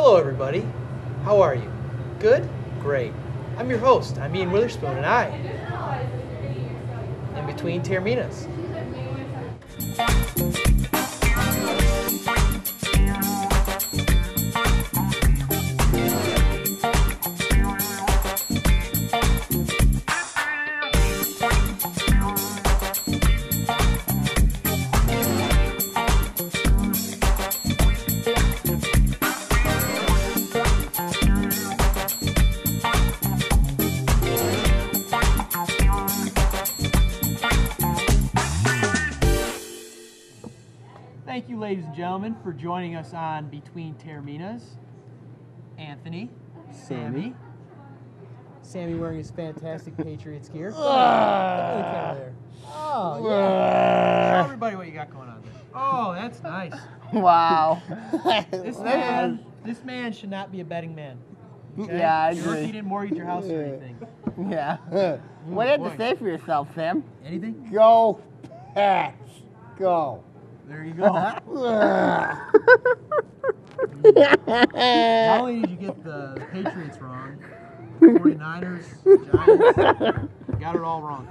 Hello, everybody. How are you? Good? Great. I'm your host. I'm Ian Witherspoon, and I am between Taorminas. Thank you, ladies and gentlemen, for joining us on Between Taorminas. Anthony, Sammy wearing his fantastic Patriots gear. Look at the camera there. Oh, yeah. Show everybody what you got going on there. Oh, that's nice. Wow. This man should not be a betting man. Okay? Yeah, I He agree. didn't mortgage your house or anything. Yeah. What do you have to say for yourself, Sam? Anything? Go, Pats. Go. There you go. Not only did you get the Patriots wrong, 49ers, Giants, got it all wrong.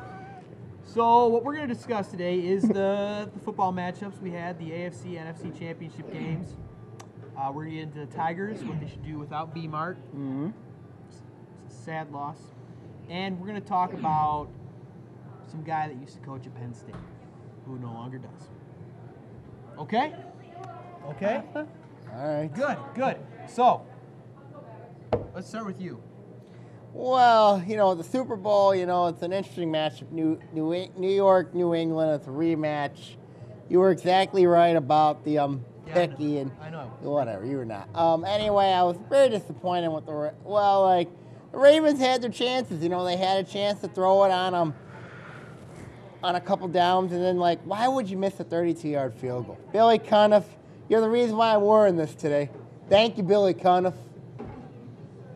So what we're going to discuss today is the football matchups we had, the AFC NFC Championship games. We're going to get into the Tigers, what they should do without V-Mart. Mm-hmm. It's a sad loss. And we're going to talk about some guy that used to coach at Penn State, who no longer does. Okay? Okay? All right. Good. So, let's start with you. Well, the Super Bowl, it's an interesting matchup. New York, New England, it's a rematch. You were exactly right about the picky and I know. whatever. You were not. Anyway, I was very disappointed with the Ravens had their chances. They had a chance to throw it on a couple downs, and then why would you miss a 32-yard field goal? Billy Cuniff, you're the reason why I'm wearing this today. Thank you, Billy Cuniff.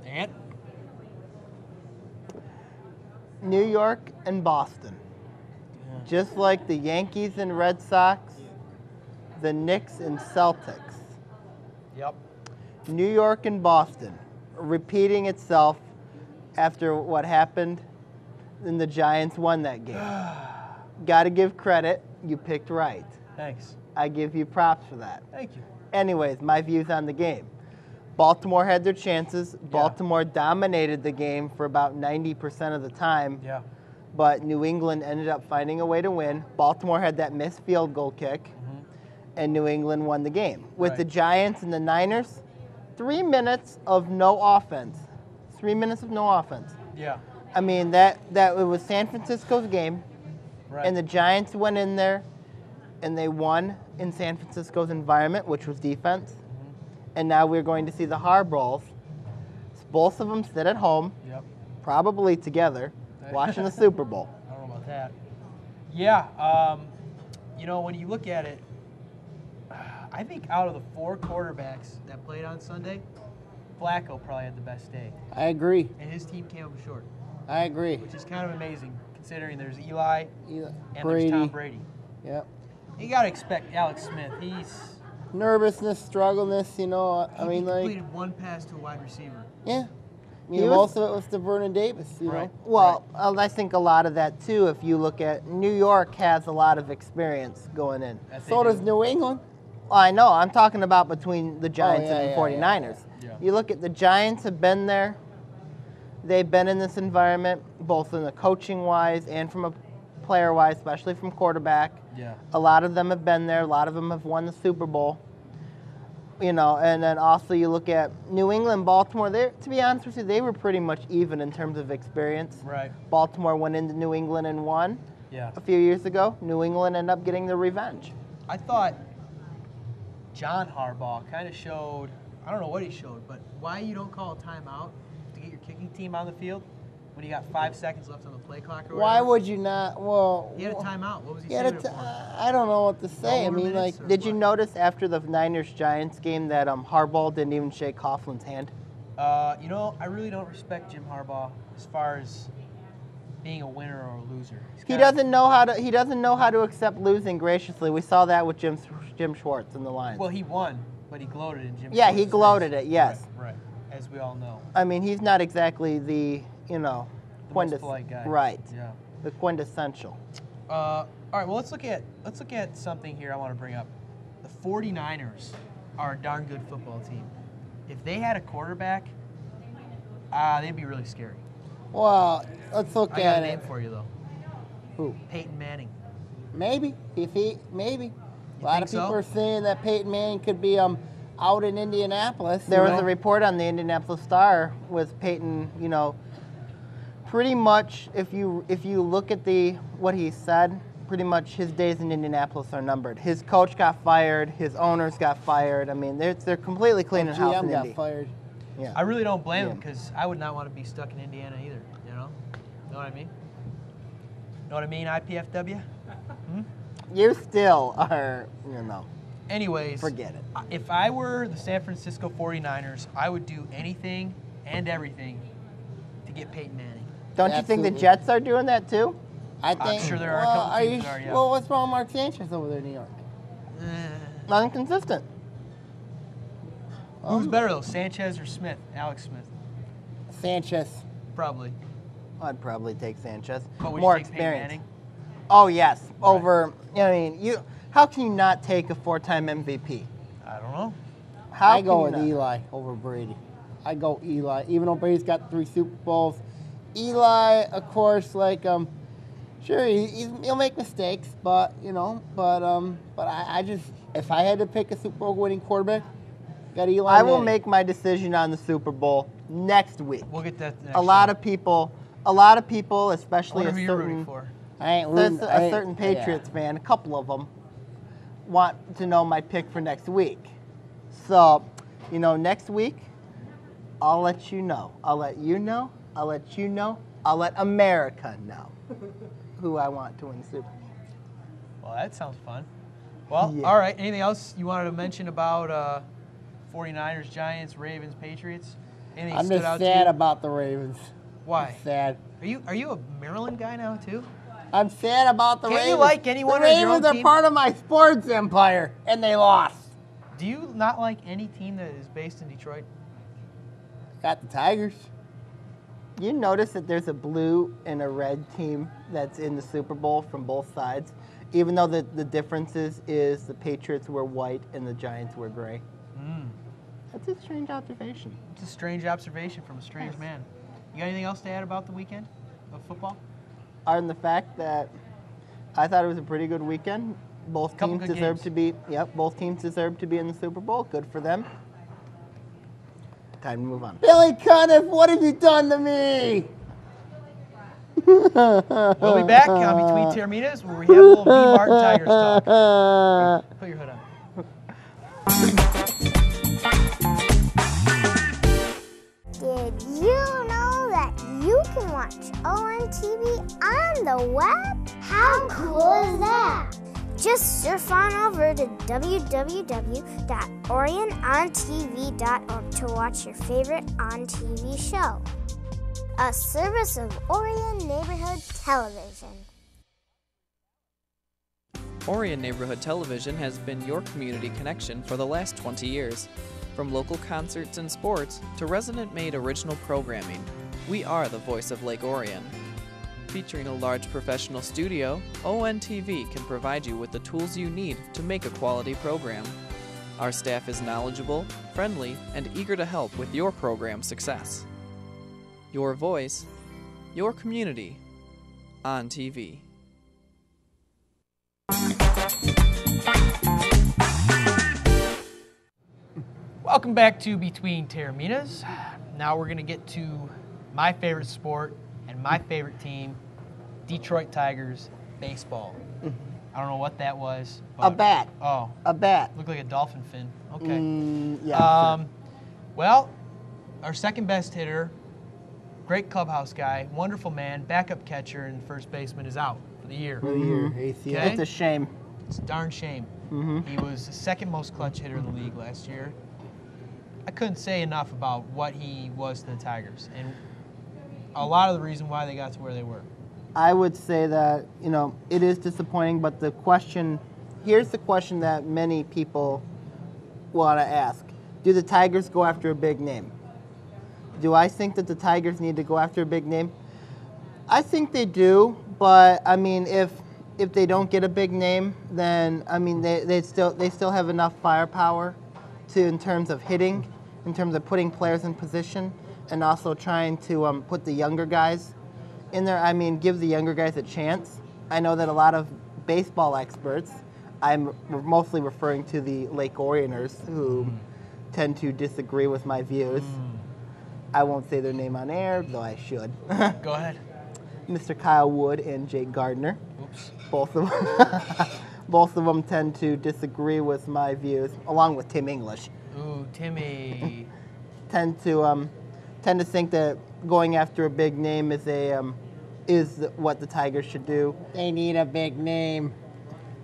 And? New York and Boston. Yeah. Just like the Yankees and Red Sox, the Knicks and Celtics. Yep. New York and Boston, repeating itself after what happened, and the Giants won that game. Got to give credit. You picked right. Thanks. I give you props for that. Thank you. Anyways, my views on the game. Baltimore had their chances. Baltimore dominated the game for about 90% of the time. Yeah. But New England ended up finding a way to win. Baltimore had that missed field goal kick, and New England won the game. With the Giants and the Niners, 3 minutes of no offense. 3 minutes of no offense. Yeah. I mean, that it was San Francisco's game. Right. And the Giants went in there, and they won in San Francisco's environment, which was defense. And now we're going to see the Harbaughs. Both of them sit at home, probably together, watching the Super Bowl. I don't know about that. Yeah. When you look at it, I think out of the 4 quarterbacks that played on Sunday, Flacco probably had the best day. I agree. And his team came up short. I agree. Which is kind of amazing, considering there's Eli and Brady. there's Tom Brady. Yep. You got to expect Alex Smith. He's Nervousness, struggleness, he completed one pass to a wide receiver. Yeah. He was- Most of it was to Vernon Davis, Right. Well, I think a lot of that, too, if you look at New York has a lot of experience going in. So does New England. I know. I'm talking about between the Giants and the yeah, 49ers. yeah. You look at the Giants have been there. They've been in this environment, both in the coaching-wise and from a player-wise, especially from quarterback. Yeah. A lot of them have been there. A lot of them have won the Super Bowl. And then also you look at New England, Baltimore. To be honest with you, they were pretty much even in terms of experience. Right. Baltimore went into New England and won Yeah. a few years ago. New England ended up getting the revenge. I thought John Harbaugh kind of showed, I don't know what he showed, but why you don't call a timeout to get your kicking team on the field when you got 5 seconds left on the play clock or whatever. Why would you not? Well, He had a timeout. What was he he had saving a it for? I don't know what to say. No more minutes, or Did you what? notice after the Niners-Giants game that Harbaugh didn't even shake Coughlin's hand? I really don't respect Jim Harbaugh as far as being a winner or a loser. He doesn't know how to. He doesn't know how to accept losing graciously. We saw that with Jim Schwartz in the Lions. Well, he won, but he gloated in Jim. Yeah, Schwartz's he gloated face. it. Yes. Right. As we all know. I mean, he's not exactly the The most polite guy. Right. Yeah. The quintessential. All right. Well, let's look at something here. I want to bring up. The 49ers are a darn good football team. If they had a quarterback, they'd be really scary. Well, let's look I got at a name it. for you though. Who? Peyton Manning. Maybe. Maybe. A lot think of people so? are saying that Peyton Manning could be out in Indianapolis. There was a report on the Indianapolis Star with Peyton. You know, pretty much if you look at what he said, pretty much his days in Indianapolis are numbered. His coach got fired. His owners got fired. I mean, they're completely cleaning house in GM got Indy. fired. Yeah. I really don't blame him because I would not want to be stuck in Indiana either. You know what I mean? Know what I mean? IPFW. You still are, you know. Anyways, Forget it. If I were the San Francisco 49ers, I would do anything and everything to get Peyton Manning. Don't you think the Absolutely. Jets are doing that too? I think. sure there are a well, couple teams that are, yeah. Well, what's wrong with Mark Sanchez over there in New York? Not inconsistent. Who's better though, Sanchez or Smith? Alex Smith, Sanchez. probably. I'd probably take Sanchez. But would More you take experience. Peyton Manning? Oh yes, over. I mean, how can you not take a 4-time MVP? I don't know. How I go can with you not? Eli over Brady. I go Eli, even though Brady's got 3 Super Bowls. Eli, of course, sure he'll make mistakes, but I just if I had to pick a Super Bowl winning quarterback, got Eli. I will Manning. make my decision on the Super Bowl next week. We'll get that. Next A lot of people, especially What a are you rooting certain, for? I ain't there's losing. a certain Patriots fan, a couple of them, want to know my pick for next week. So, next week, I'll let you know. I'll let you know. I'll let you know. I'll let America know who I want to win the Super Bowl. Well, that sounds fun. Well, Yeah. all right. Anything else you wanted to mention about 49ers, Giants, Ravens, Patriots? Anything I'm stood just out sad to you? about the Ravens. Why? I'm sad. Are you a Maryland guy now too? I'm sad about the Can't Ravens. you like anyone The on your Ravens own are team? part of my sports empire, and they lost. Do you not like any team that is based in Detroit? Got the Tigers. You notice that there's a blue and a red team that's in the Super Bowl from both sides, even though the difference is the Patriots were white and the Giants were gray. That's a strange observation. It's a strange observation from a strange man. You got anything else to add about the weekend of football? Other than the fact that I thought it was a pretty good weekend. Both Couple teams good deserve games. to be. Yep, both teams deserve to be in the Super Bowl. Good for them. Time to move on. Billy Cunniff, what have you done to me? We'll be back on Between Taorminas where we have a little V-Mart Tigers talk. Put your hood on. Did you know that you can watch ON TV on the web? How cool is that? Just surf on over to www.orionontv.org to watch your favorite on TV show. A service of Orion Neighborhood Television. Orion Neighborhood Television has been your community connection for the last 20 years. From local concerts and sports to resident-made original programming, we are the voice of Lake Orion. Featuring a large professional studio, ONTV can provide you with the tools you need to make a quality program. Our staff is knowledgeable, friendly, and eager to help with your program success. Your voice, your community, on TV. Welcome back to Between Taorminas. Now we're going to get to my favorite sport and my favorite team, Detroit Tigers baseball. I don't know what that was. A bat. Oh, A bat. looked like a dolphin fin. Okay. Yeah. Well, our second best hitter, great clubhouse guy, wonderful man, backup catcher, and first baseman is out for the year. ACL. Okay. It's a shame. It's a darn shame. He was the second most clutch hitter in the league last year. I couldn't say enough about what he was to the Tigers and a lot of the reason why they got to where they were. I would say that, you know, it is disappointing, but here's the question that many people want to ask. Do the Tigers go after a big name? Do I think that the Tigers need to go after a big name? I think they do, but I mean, if they don't get a big name, then I mean they still have enough firepower in terms of hitting, in terms of putting players in position, and also trying to put the younger guys in there. I mean, give the younger guys a chance. I know that a lot of baseball experts, I'm mostly referring to the Lake Orioners, who tend to disagree with my views. I won't say their name on air, though I should. Go ahead. Mr. Kyle Wood and Jake Gardner. Oops. Both of them tend to disagree with my views, along with Tim English. Ooh, Timmy. Tend to think that going after a big name is what the Tigers should do. They need a big name.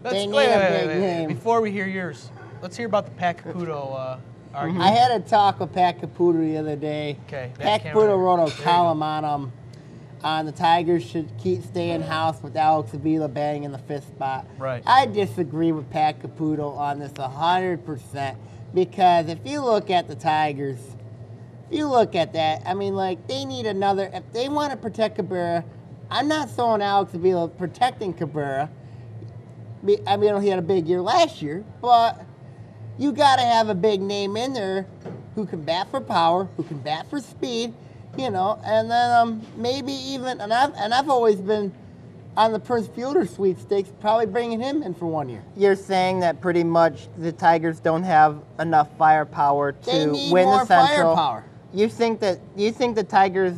Wait. name. Before we hear yours, let's hear about the Pat Caputo argument. I had a talk with Pat Caputo the other day. Okay. Pat Caputo wrote a column on the Tigers should stay in house with Alex Avila banging the fifth spot. Right. I disagree with Pat Caputo on this 100% because if you look at the Tigers, you look at that, I mean, like, they need another, if they want to protect Cabrera, I'm not throwing Alex Avila protecting Cabrera. I mean, he had a big year last year, but you got to have a big name in there who can bat for power, who can bat for speed, you know, and then maybe even, and I've always been on the Prince Fielder sweepstakes, probably bringing him in for 1 year. You're saying that pretty much the Tigers don't have enough firepower to win the Central. Firepower. You think the Tigers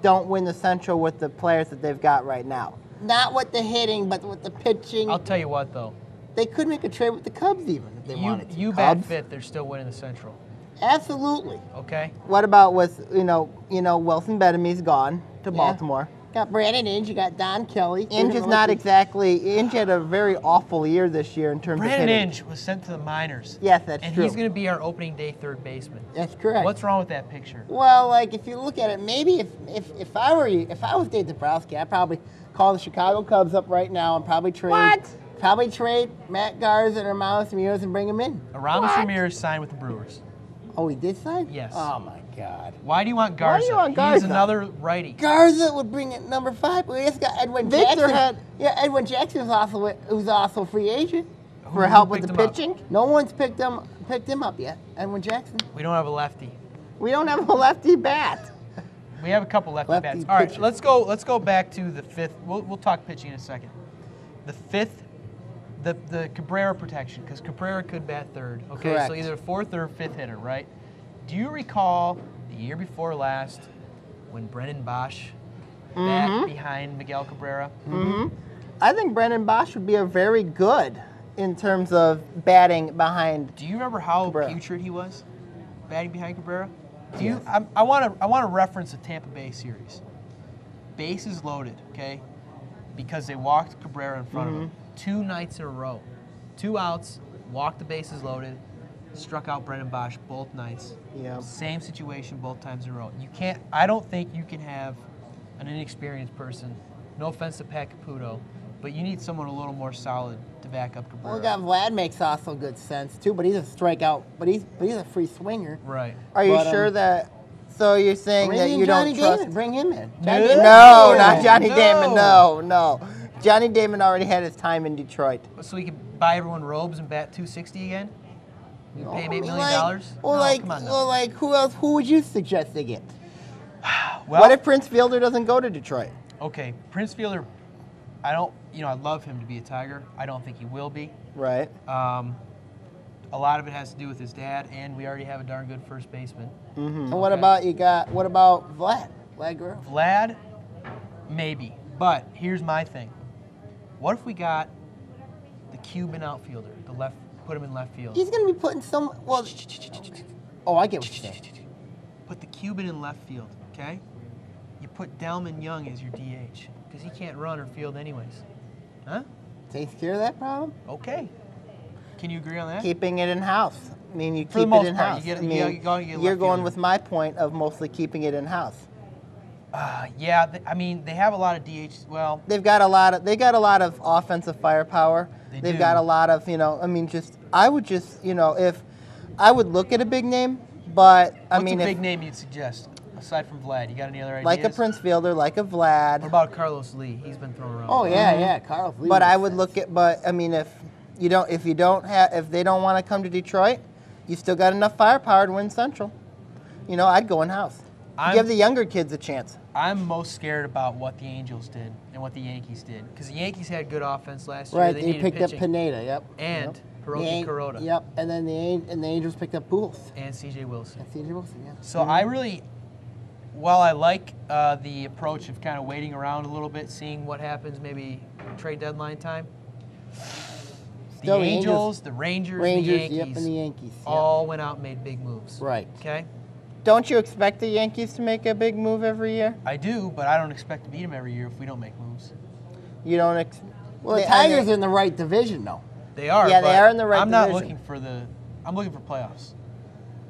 don't win the Central with the players that they've got right now? Not with the hitting, but with the pitching. I'll tell you what, though. They could make a trade with the Cubs even if they wanted to. You bat fit, they're still winning the Central. Absolutely. Okay. What about with Wilson Betamy's gone to Baltimore? Got Brandon Inge, you got Don Kelly. Inge is not exactly. Inge had a very awful year this year in terms of hitting. Brandon Inge was sent to the minors. Yes, that's true. And he's going to be our opening day third baseman. That's correct. What's wrong with that picture? Well, like if you look at it, maybe if I were you, if I was Dave Dombrowski, I'd probably call the Chicago Cubs up right now and probably trade. Probably trade Matt Garza and Aramis Ramirez and bring him in. Aramis Ramirez signed with the Brewers. Oh, he did sign? Yes. Oh my God. Why do you want Garza? Why do you want Garza? He's another righty. Garza would bring it number 5. We just got Edwin Jackson. Edwin Jackson who's also a free agent. For help with the pitching? No one's picked him up yet. Edwin Jackson. We don't have a lefty. We don't have a lefty bat. We have a couple lefty bats. Pitcher. All right, let's go back to the fifth. We'll talk pitching in a second. The fifth, the Cabrera protection, because Cabrera could bat third. Okay, Correct. so either fourth or fifth hitter, right? Do you recall the year before last when Brennan Bosch bat behind Miguel Cabrera? I think Brendan Bosch would be a very good in terms of batting behind. Do you remember how Cabrera. putrid he was batting behind Cabrera? Do you? I want to reference a Tampa Bay series. Bases loaded, okay, because they walked Cabrera in front of him 2 nights in a row. 2 outs, walked the bases loaded, struck out Brendan Bosch both nights. Yeah. Same situation both times in a row. You can't. I don't think you can have an inexperienced person. No offense to Pat Caputo, but you need someone a little more solid to back up Cabrera. Well, we got Vlad makes also good sense too, but he's a strikeout. But he's a free swinger. Right. Are you sure that? So you're saying that you don't trust? Damon. Bring him in. No, not Johnny Damon. No. Johnny Damon already had his time in Detroit. So we could buy everyone robes and bat 260 again? You pay him $8 million? Come on now. Who else? Who would you suggest they get? Well, What if Prince Fielder doesn't go to Detroit? Okay, Prince Fielder, I'd love him to be a Tiger. I don't think he will be. Right. A lot of it has to do with his dad, and we already have a darn good first baseman. And what about Vlad? Vlad Guerrero? Vlad, maybe. But here's my thing. What if we got the Cuban outfielder, put him in left field? He's going to be putting some. Well, oh, I get what you're saying. Put the Cuban in left field, okay? You put Delman Young as your DH, because he can't run or field anyways. Huh? Takes care of that problem. Okay. Can you agree on that? Keeping it in house. I mean, you For the keep most it in part, house. you get You're left going fielder. with my point of mostly keeping it in house. Yeah, I mean, they have a lot of DH. Well, They got a lot of offensive firepower. They've got a lot of, I mean, I would if I would look at a big name, but I what's mean, a big name you'd suggest aside from Vlad? You got any other ideas? like a Prince Fielder, like a Vlad. What about Carlos Lee? He's been thrown around. Oh yeah, Carl. But I would look at, I mean, if they don't want to come to Detroit, you still got enough firepower to win Central. I'd go in house. Give the younger kids a chance. I'm most scared about what the Angels did and what the Yankees did, because the Yankees had good offense last year. Right, They they needed picked pitching. up Pineda. Yep. And Hiroki Kuroda. Yep, and then the Angels picked up Pujols. And C.J. Wilson. And C.J. Wilson, yeah. So I really, while I like the approach of kind of waiting around a little bit, seeing what happens maybe trade deadline time, Still the the Angels, the Rangers, the Yankees, yep, and the Yankees. Yep. all went out and made big moves. Right. Okay? Don't you expect the Yankees to make a big move every year? I do, but I don't expect to beat them every year if we don't make moves. You don't. Well, the Tigers are in the right division, though. They are. Yeah, they but are in the right I'm not division. looking for I'm looking for playoffs.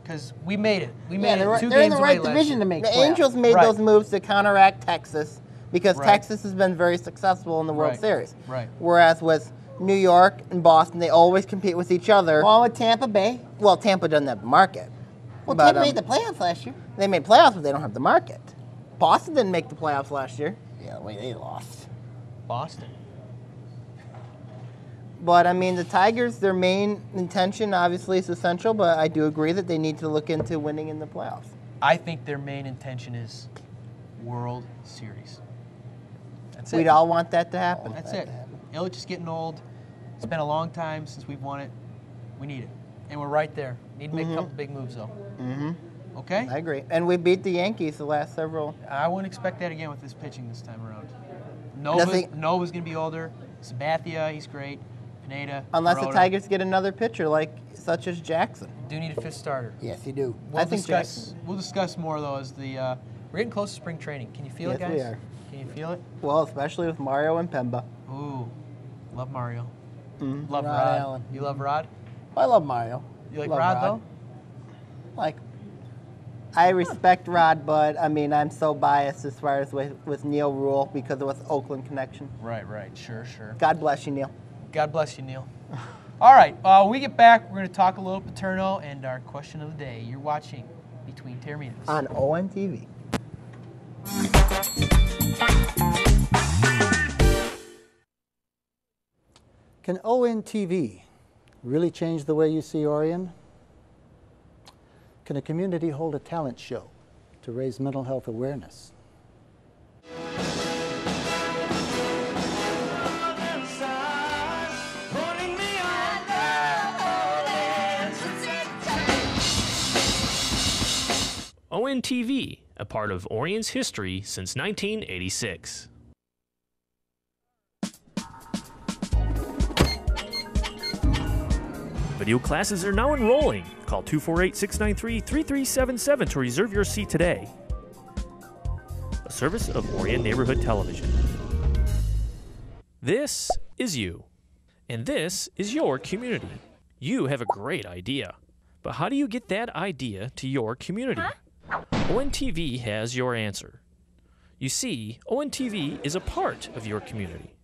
Because we made it. We made Yeah, it they're, 2 they're in games the away right last division year. to make The playoffs. Angels made Right. those moves to counteract Texas because Right. Texas has been very successful in the World Right. Series. Right. Whereas with New York and Boston, they always compete with each other. Well, with Tampa Bay. Well, Tampa doesn't have the market. Well, But, Tampa made the playoffs last year. They made playoffs, but they don't have the market. Boston didn't make the playoffs last year. Yeah, the way they lost. Boston. But, I mean, the Tigers, their main intention, obviously, is essential, but I do agree that they need to look into winning in the playoffs. I think their main intention is World Series. That's it. We'd all want that to happen. That's it. Illich is getting old. It's been a long time since we've won it. We need it. And we're right there. Need to make a couple big moves, though. Mm-hmm. Okay? I agree. And we beat the Yankees the last several. I wouldn't expect that again with this pitching this time around. Nova's going to be older. Sabathia, he's great. Pineda. Unless the Kuroda. Tigers get another pitcher, such as Jackson. Do need a fifth starter. Yes, you do. We'll discuss more, though, as we're getting close to spring training. Can you feel it, Yes, guys? we are. Can you feel it? Well, especially with Mario and Pemba. Ooh, love Mario. Mm-hmm. Love Rod Rod. Allen. You love Rod? I love Mario. You like Love Rod, though? Like, I respect Rod, but I mean, I'm so biased as far as with Neil Rule because of his Oakland connection. Right. Sure. God bless you, Neil. God bless you, Neil. All right, when we get back, we're going to talk a little Paterno and our question of the day. You're watching Between Taorminas. On ONTV. Can ONTV really change the way you see Orion? Can a community hold a talent show to raise mental health awareness? ONTV, a part of Orion's history since 1986. Video classes are now enrolling. Call 248-693-3377 to reserve your seat today. A service of Orion Neighborhood Television. This is you. And this is your community. You have a great idea. But how do you get that idea to your community? ONTV has your answer. You see, ONTV is a part of your community.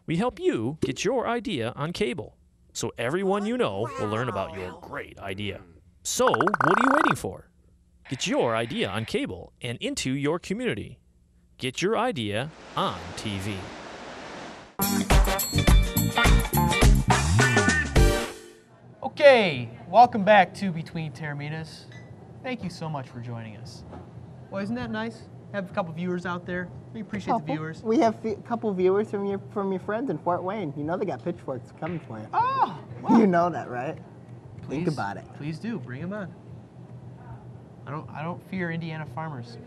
We help you get your idea on cable, so everyone you know will learn about your great idea. So, what are you waiting for? Get your idea on cable and into your community. Get your idea on TV. Okay, welcome back to Between Taorminas. Thank you so much for joining us. Well, isn't that nice? Have a couple viewers out there. We appreciate the viewers. We have a couple viewers from your friends in Fort Wayne. You know they got pitchforks coming for you. Oh, wow. You know that, right? Please, Think about it. Please do. Bring them on. I don't fear Indiana farmers.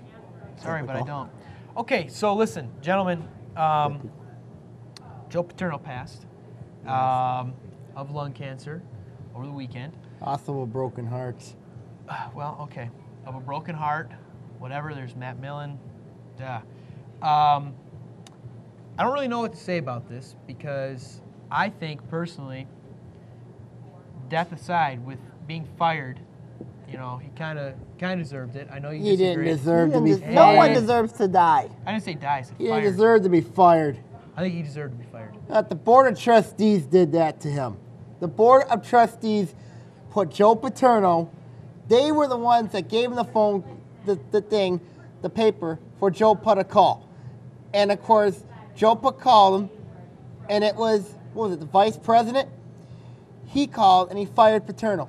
Sorry, but I don't. Okay, so listen, gentlemen. Joe Paterno passed of lung cancer over the weekend. also with broken hearts. Well, okay. Of a broken heart, whatever. There's Matt Millen. I don't really know what to say about this because I think personally, death aside, with being fired, You know, he kind of deserved it. I know you He didn't disagree. deserve to be No one fired. deserves to die. I didn't say die. I said He didn't fired. deserve to be fired. I think he deserved to be fired. The Board of Trustees did that to him. The Board of Trustees put Joe Paterno. They were the ones that gave him the phone, the paper for Joe Putt to call. And of course, Joe Putt called him, and it was, what was it, the vice president? He called and he fired Paterno.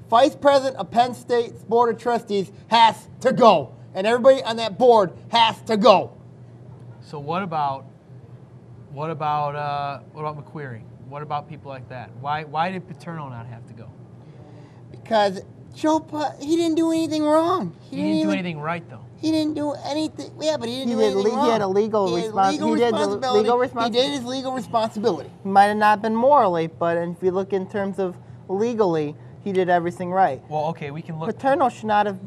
Vice president of Penn State's Board of Trustees has to go. And everybody on that board has to go. So what about McQuarrie? What about people like that? Why did Paterno not have to go? Because Joe Putt, he didn't do anything wrong. He didn't do anything right, though. He didn't do anything. Yeah, but he didn't do anything wrong. He had a legal responsibility. He did his legal responsibility. He might have not been morally, but if you look in terms of legally, he did everything right. Well, okay, we can look. Paterno should not have,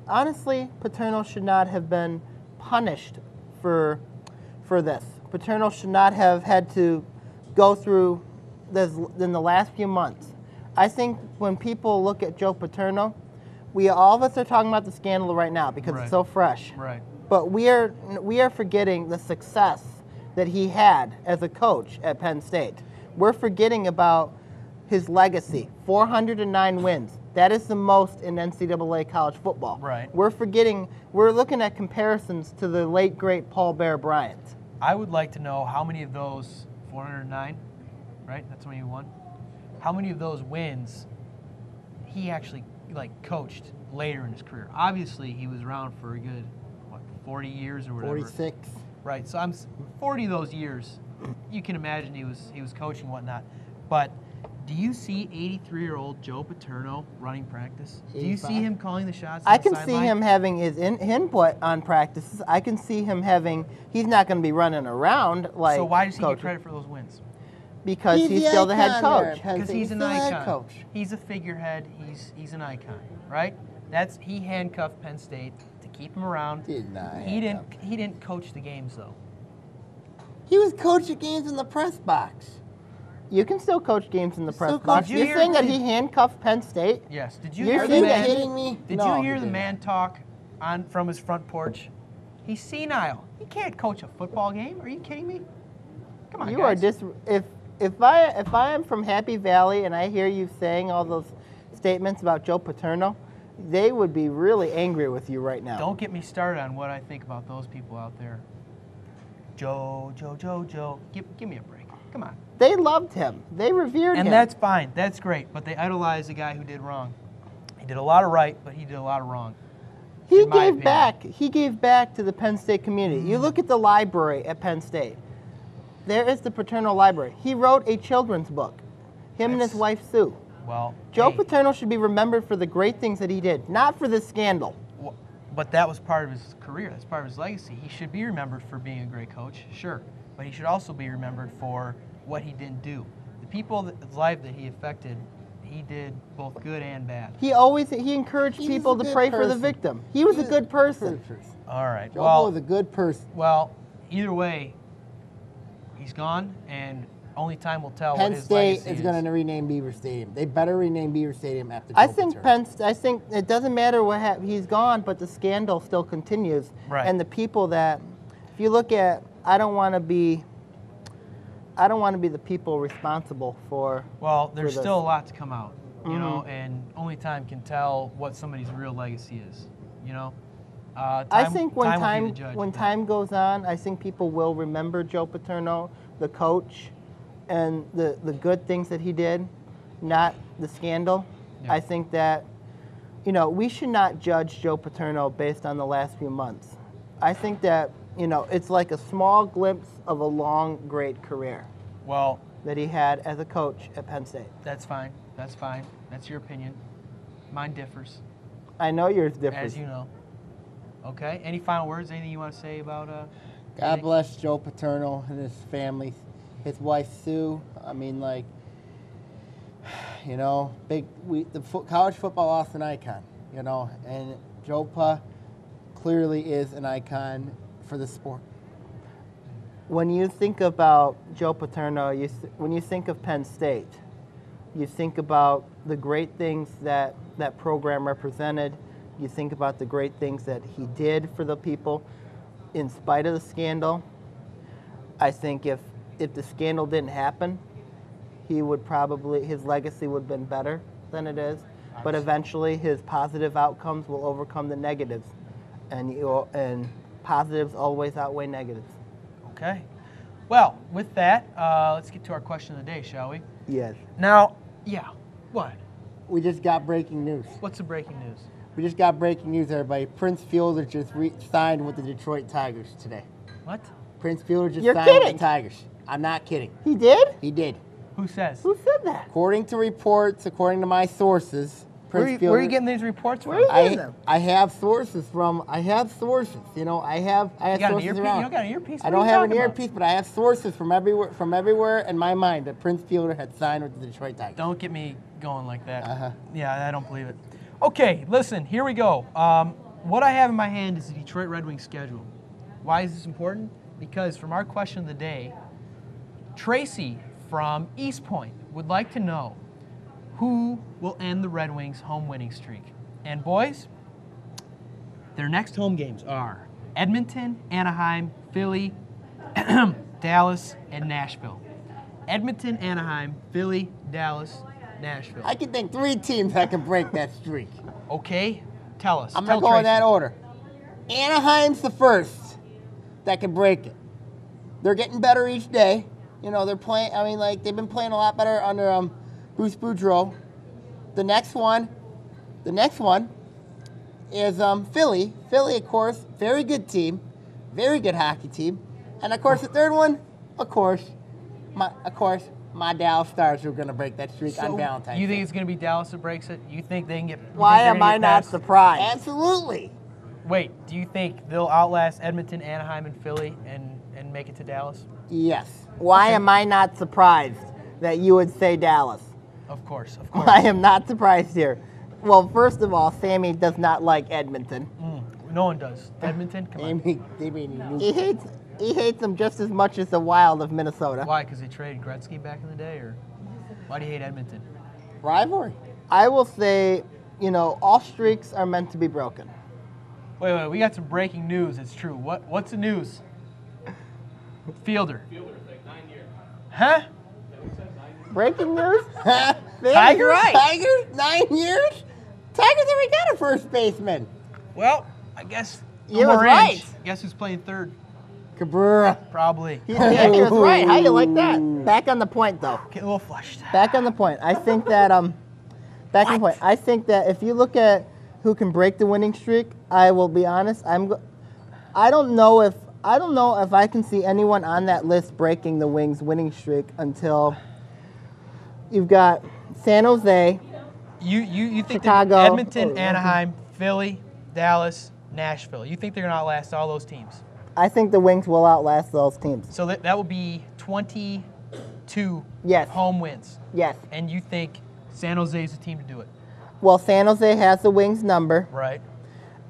honestly, Paterno should not have been punished for this. Paterno should not have had to go through this in the last few months. I think when people look at Joe Paterno, all of us are talking about the scandal right now because Right. it's so fresh. Right. But we are forgetting the success that he had as a coach at Penn State. We're forgetting about his legacy, 409 wins. That is the most in NCAA college football. Right. We're looking at comparisons to the late, great Paul Bear Bryant. I would like to know how many of those 409, right? That's when he won. How many of those wins he actually coached later in his career? Obviously, he was around for a good 40 years or whatever. 46. Right. So 40 of those years. You can imagine he was coaching and whatnot. But do you see 83-year-old Joe Paterno running practice? Do you see him calling the shots? I can see him having his input on practices. I can see him he's not going to be running around like. So why does he coaching. get credit for those wins? Because he's still the head coach. Because he's an the head icon. coach. He's a figurehead. He's an icon, right? He handcuffed Penn State to keep him around. He didn't coach the games though. He was coaching games in the press box. You can still coach games in the press still box. coach- You're saying that he handcuffed Penn State? Yes. Did you You're hear saying the that man? kidding me? Did No, you he hear the didn't. man talk from his front porch? He's senile. He can't coach a football game. Are you kidding me? Come on, You guys. are if I am from Happy Valley and I hear you saying all those statements about Joe Paterno, they would be really angry with you right now. Don't get me started on what I think about those people out there. Joe. Give me a break. Come on. They loved him. They revered him. And that's fine. That's great. But they idolize the guy who did wrong. He did a lot of right, but he did a lot of wrong. He in my gave opinion. back. He gave back to the Penn State community. You look at the library at Penn State. There is the Paterno Library. He wrote a children's book. Him and his That's- wife Sue. Well, Joe hey, Paterno should be remembered for the great things that he did, not for this scandal. But that was part of his career. That's part of his legacy. He should be remembered for being a great coach, sure. But he should also be remembered for what he didn't do. The people's life that he affected, he did both good and bad. He encouraged He was people a to good pray for the person. victim. He was a good person. All right. Joe Well, was a good person. well, either way, he's gone, and only time will tell what Penn his State legacy is going to rename Beaver Stadium. They better rename Beaver Stadium after Joe I think Paterno. I think it doesn't matter what he's gone, but the scandal still continues. Right. And the people that, if you look at, I don't want to be the people responsible for. Well, there's this. still a lot to come out, you know, and only time can tell what somebody's real legacy is, you know. I think when will be time the judge when of that. time goes on, I think people will remember Joe Paterno, the coach, and the good things that he did, not the scandal. Yeah. I think that, you know, we should not judge Joe Paterno based on the last few months. I think that, you know, it's like a small glimpse of a long, great career Well, that he had as a coach at Penn State. that's fine. That's fine. That's your opinion. Mine differs, I know yours different. as you know. Okay. Any final words? Anything you want to say about? God bless Joe Paterno and his family, his wife Sue. I mean, like, you know, college football lost an icon, you know, and Joe Pa clearly is an icon for the sport. When you think about Joe Paterno, when you think of Penn State, You think about the great things that that program represented. You think about the great things that he did for the people in spite of the scandal. I think if the scandal didn't happen, his legacy would have been better than it is. But eventually his positive outcomes will overcome the negatives. And positives always outweigh negatives. Okay. Well, with that, let's get to our question of the day, shall we? Yes. Now, yeah, what? We just got breaking news. What's the breaking news? We just got breaking news, everybody. Prince Fielder just signed with the Detroit Tigers today. What? Prince Fielder just You're signed with kidding. the Tigers. I'm not kidding. He did? He did. Who says? Who said that? According to reports, according to my sources, Where Prince are Fielder. you getting these reports from? Where are you getting them? I have sources from. I have sources. You know, I have You got an sources earpiece? around. You don't got an earpiece? I What don't are you have an talking about? earpiece, but I have sources from everywhere in my mind that Prince Fielder had signed with the Detroit Tigers. Don't get me going like that. Uh-huh. Yeah, I don't believe it. Okay, listen, here we go. What I have in my hand is the Detroit Red Wings schedule. Why is this important? Because from our question of the day, Tracy from East Point would like to know who will end the Red Wings' home winning streak. And boys, their next home games are Edmonton, Anaheim, Philly, Dallas, and Nashville. Edmonton, Anaheim, Philly, Dallas, Nashville. I can think 3 teams that can break that streak. Okay, tell us. I'm Tell going to go in Tracy. that order. Anaheim's the first that can break it. They're getting better each day. You know, they're playing. I mean, like they've been playing a lot better under Bruce Boudreau. The next one is Philly. Philly, of course, very good team, very good hockey team, and of course the third one, my Dallas Stars are going to break that streak on Valentine's You think Day. it's going to be Dallas that breaks it? You think they can get? Why am I not surprised? Absolutely. Wait, do you think they'll outlast Edmonton, Anaheim, and Philly and make it to Dallas? Yes. Why am I not surprised that you would say Dallas? Of course, of course. I am not surprised here. Well, first of all, Sammy does not like Edmonton. No one does. Edmonton, come on. He hates them just as much as the Wild of Minnesota. Why? Because they traded Gretzky back in the day, or why do you hate Edmonton? Rivalry. I will say, you know, all streaks are meant to be broken. Wait, we got some breaking news. It's true. What's the news? Fielder. Like 9 years. Huh? Breaking news? Tigers? Right. Tigers? 9 years? Tigers already got a first baseman. Well, I guess. You no was more right. inch. Guess who's playing third? Cabrera. Probably. Yeah, he was right. How you like that? Back on the point, though. Get a little flushed. Back on the point. I think that back on the point. I think that if you look at who can break the winning streak, I will be honest. I don't know if I can see anyone on that list breaking the Wings' winning streak until you've got San Jose. You think Chicago. that Edmonton, Anaheim, Philly, Dallas, Nashville. You think they're going to outlast all those teams? I think the Wings will outlast those teams. So that will be 22 Yes. home wins. Yes. And you think San Jose is the team to do it? Well, San Jose has the Wings number. Right.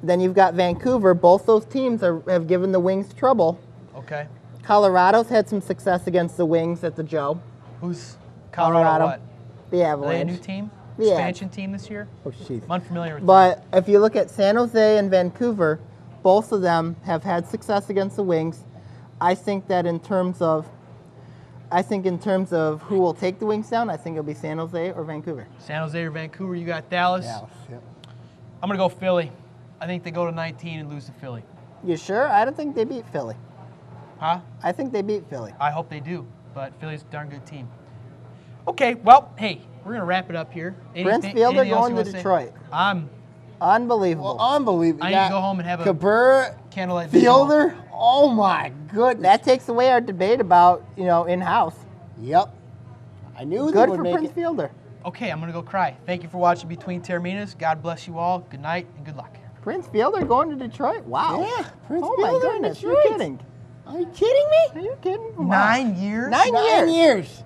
Then you've got Vancouver. Both those teams have given the Wings trouble. Okay. Colorado's had some success against the Wings at the Joe. Who's Colorado? What? The Are they a Avalanche. new team? Yeah. Expansion team this year? Oh, jeez. I'm unfamiliar with But if you look at San Jose and Vancouver, both of them have had success against the Wings. I think that in terms of who will take the Wings down, I think it'll be San Jose or Vancouver. San Jose or Vancouver. You got Dallas. Dallas, yep. I'm going to go Philly. I think they go to 19 and lose to Philly. You sure? I don't think they beat Philly. Huh? I think they beat Philly. I hope they do, but Philly's a darn good team. Okay, well, hey, we're going to wrap it up here. Prince Fielder anything else going you to wanna say? Detroit. I'm Unbelievable. Well, unbelievable. I need to go home and have a Cabrera, candlelight video. Fielder. Oh my goodness. That takes away our debate about, in-house. Yep. I knew they Good would for make Prince it. Fielder. Okay, I'm going to go cry. Thank you for watching Between Taorminas. God bless you all. Good night and good luck. Prince Fielder going to Detroit? Wow. Yeah, Prince Oh my Fielder in goodness, you're Detroit. kidding. Are you kidding me? Are you kidding? Wow. 9 years? 9 years.